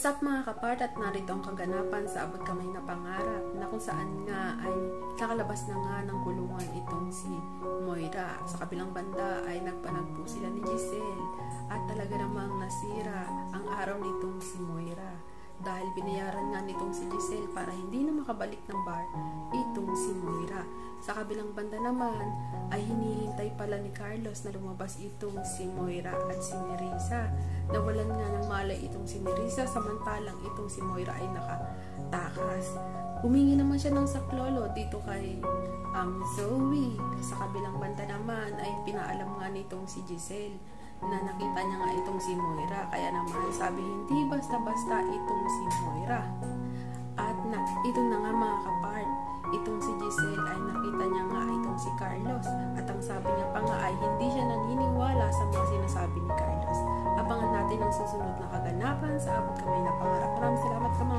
What's up mga kapart, at narito ang kaganapan sa Abot Kamay na Pangarap na kung saan nga ay kakalabas na nga ng kulungan itong si Moira. Sa kabilang banda ay nagpanagpo sila ni Giselle at talaga namang nasira ang araw nitong si Moira dahil binayaran nga nitong si Giselle para hindi na makabalik ng bar itong si Moira. Sa kabilang banda naman ay hinihintay pala ni Carlos na lumabas itong si Moira at si Nerissa. Nawalan nga ng malay itong si Nerissa samantalang itong si Moira ay nakatakas. Humingi naman siya ng saklolo dito kay Zoe. Sa kabilang banda naman ay pinaalam nga nitong si Giselle na nakita niya nga itong si Moira. Kaya naman sabi hindi basta-basta itong si Moira. At ito na nga mga kapart, itong si Giselle ay nakita niya nga itong si Carlos at ang sabi niya pa nga ay hindi siya naniniwala sa mga sinasabi ni Carlos. Abangan natin ang susunod na kaganapan sa Abot Kamay na Pangarap. Maraming salamat ka mga